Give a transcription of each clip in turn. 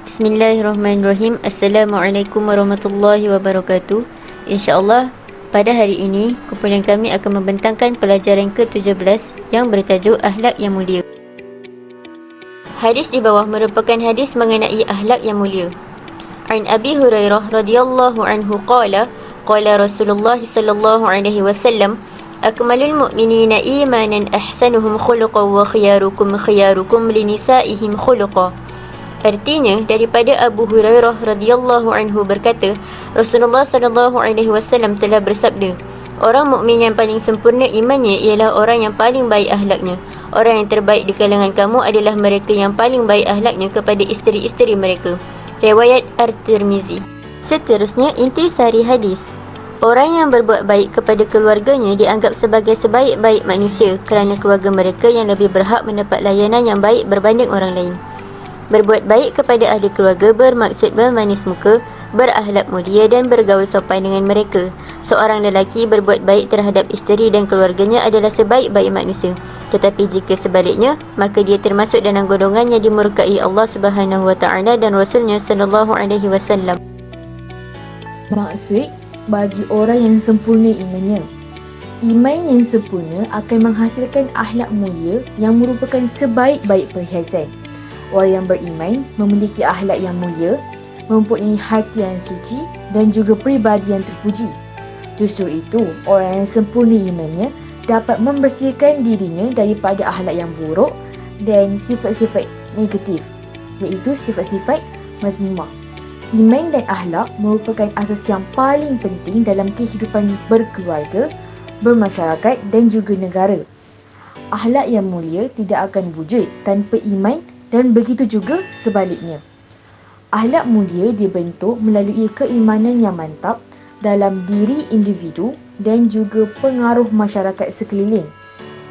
Bismillahirrahmanirrahim. Assalamualaikum warahmatullahi wabarakatuh. InsyaAllah pada hari ini kumpulan kami akan membentangkan pelajaran ke-17 yang bertajuk Akhlak yang Mulia. Hadis di bawah merupakan hadis mengenai akhlak yang mulia. An Abi Hurairah radhiyallahu anhu qala Rasulullah sallallahu alaihi wasallam akmalul mu'minina imanan ahsanuhum khuluqan wa khiyarukum linisaihim khuluqan. Artinya, daripada Abu Hurairah radhiyallahu anhu berkata, Rasulullah sallallahu alaihi wasallam telah bersabda, orang mukmin yang paling sempurna imannya ialah orang yang paling baik akhlaknya. Orang yang terbaik di kalangan kamu adalah mereka yang paling baik akhlaknya kepada isteri-isteri mereka. Riwayat At-Tirmizi. Seterusnya, intisari hadis. Orang yang berbuat baik kepada keluarganya dianggap sebagai sebaik-baik manusia kerana keluarga mereka yang lebih berhak mendapat layanan yang baik berbanding orang lain. Berbuat baik kepada ahli keluarga bermaksud bermanis muka, berakhlak mulia dan bergaul sopan dengan mereka. Seorang lelaki berbuat baik terhadap isteri dan keluarganya adalah sebaik-baik manusia. Tetapi jika sebaliknya, maka dia termasuk dalam golongan yang dimurkai Allah Subhanahu wa taala dan Rasulnya sallallahu alaihi wasallam. Maksud bagi orang yang sempurna imannya. Iman yang sempurna akan menghasilkan akhlak mulia yang merupakan sebaik-baik perhiasan. Orang yang beriman memiliki akhlak yang mulia, mempunyai hati yang suci dan juga peribadi yang terpuji. Justru itu, orang yang sempurna imannya dapat membersihkan dirinya daripada akhlak yang buruk dan sifat-sifat negatif, iaitu sifat-sifat mazmumah. Iman dan akhlak merupakan asas yang paling penting dalam kehidupan berkeluarga, bermasyarakat dan juga negara. Akhlak yang mulia tidak akan wujud tanpa iman dan begitu juga sebaliknya. Akhlak mulia dibentuk melalui keimanan yang mantap dalam diri individu dan juga pengaruh masyarakat sekeliling.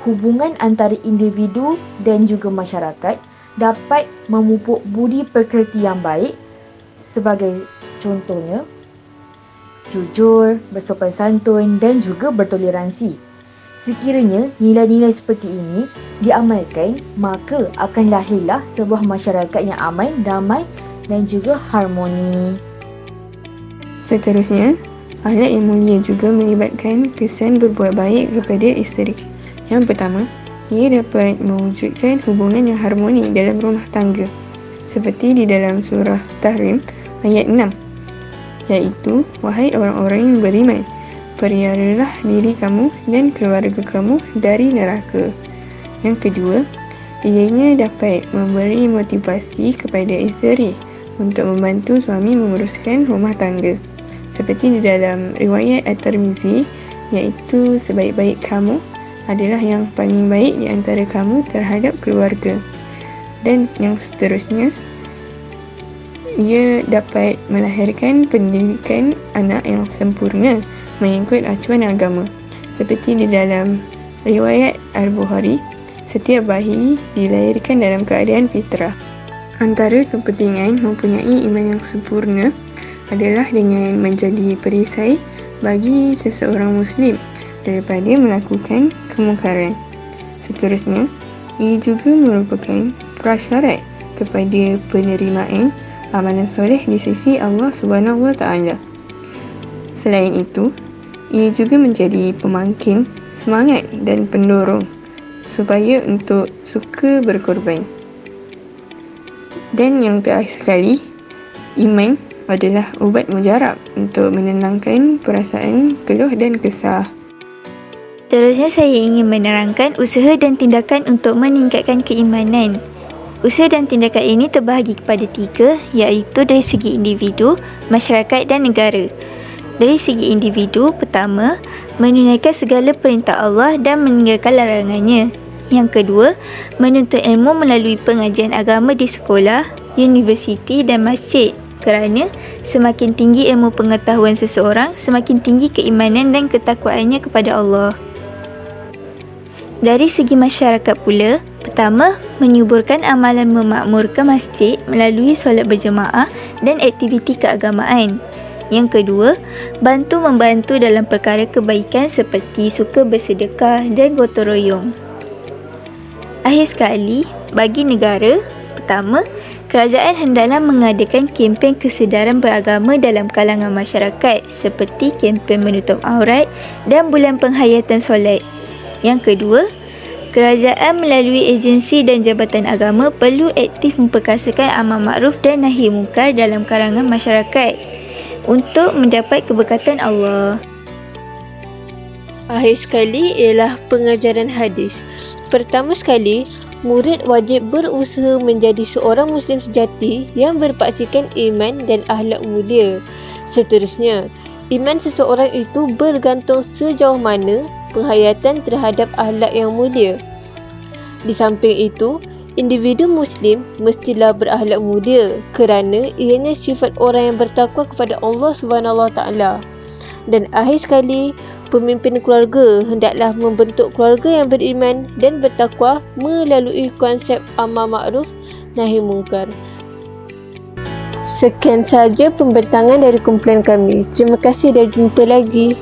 Hubungan antara individu dan juga masyarakat dapat memupuk budi pekerti yang baik, sebagai contohnya jujur, bersopan santun dan juga bertoleransi. Sekiranya nilai-nilai seperti ini diamalkan, maka akan lahirlah sebuah masyarakat yang aman, damai dan juga harmoni. Seterusnya, akhlak yang mulia juga melibatkan kesan berbuat baik kepada isteri. Yang pertama, ia dapat mewujudkan hubungan yang harmoni dalam rumah tangga. Seperti di dalam surah Tahrim ayat 6, iaitu, wahai orang-orang yang beriman, peliharalah diri kamu dan keluarga kamu dari neraka. Yang kedua, ianya dapat memberi motivasi kepada isteri untuk membantu suami menguruskan rumah tangga. Seperti di dalam riwayat At-Tirmizi, iaitu sebaik-baik kamu adalah yang paling baik di antara kamu terhadap keluarga. Dan yang seterusnya, ia dapat melahirkan pendidikan anak yang sempurna mengikut acuan agama. Seperti di dalam riwayat Al-Bukhari, setiap bayi dilahirkan dalam keadaan fitrah. Antara kepentingan mempunyai iman yang sempurna adalah dengan menjadi perisai bagi seseorang Muslim daripada melakukan kemungkaran. Seterusnya, ia juga merupakan prasyarat kepada penerimaan amalan soleh di sisi Allah Subhanahu wa taala. Selain itu, ia juga menjadi pemangkin semangat dan pendorong supaya untuk suka berkorban. Dan yang terakhir sekali, iman adalah ubat mujarab untuk menenangkan perasaan keluh dan kesah. Terusnya saya ingin menerangkan usaha dan tindakan untuk meningkatkan keimanan. Usaha dan tindakan ini terbahagi kepada 3, iaitu dari segi individu, masyarakat dan negara. Dari segi individu, pertama, menunaikan segala perintah Allah dan meninggalkan larangannya. Yang kedua, menuntut ilmu melalui pengajian agama di sekolah, universiti dan masjid. Kerana semakin tinggi ilmu pengetahuan seseorang, semakin tinggi keimanan dan ketakwaannya kepada Allah. Dari segi masyarakat pula, pertama, menyuburkan amalan memakmurkan masjid melalui solat berjemaah dan aktiviti keagamaan. Yang kedua, bantu-membantu dalam perkara kebaikan seperti suka bersedekah dan gotong royong. Akhir sekali, bagi negara, pertama, Kerajaan hendaklah mengadakan kempen kesedaran beragama dalam kalangan masyarakat seperti kempen menutup aurat dan bulan penghayatan solat. Yang kedua, kerajaan melalui agensi dan jabatan agama perlu aktif memperkasakan amar makruf dan nahi mungkar dalam kalangan masyarakat untuk mendapat keberkatan Allah. Akhir sekali ialah pengajaran hadis. Pertama sekali, murid wajib berusaha menjadi seorang Muslim sejati yang berpaksikan iman dan akhlak mulia. Seterusnya, iman seseorang itu bergantung sejauh mana penghayatan terhadap akhlak yang mulia. Di samping itu, individu Muslim mestilah berakhlak mulia kerana ianya sifat orang yang bertakwa kepada Allah SWT. Dan akhir sekali, pemimpin keluarga hendaklah membentuk keluarga yang beriman dan bertakwa melalui konsep amar makruf nahi mungkar. Sekian sahaja pembentangan dari kumpulan kami. Terima kasih dan jumpa lagi.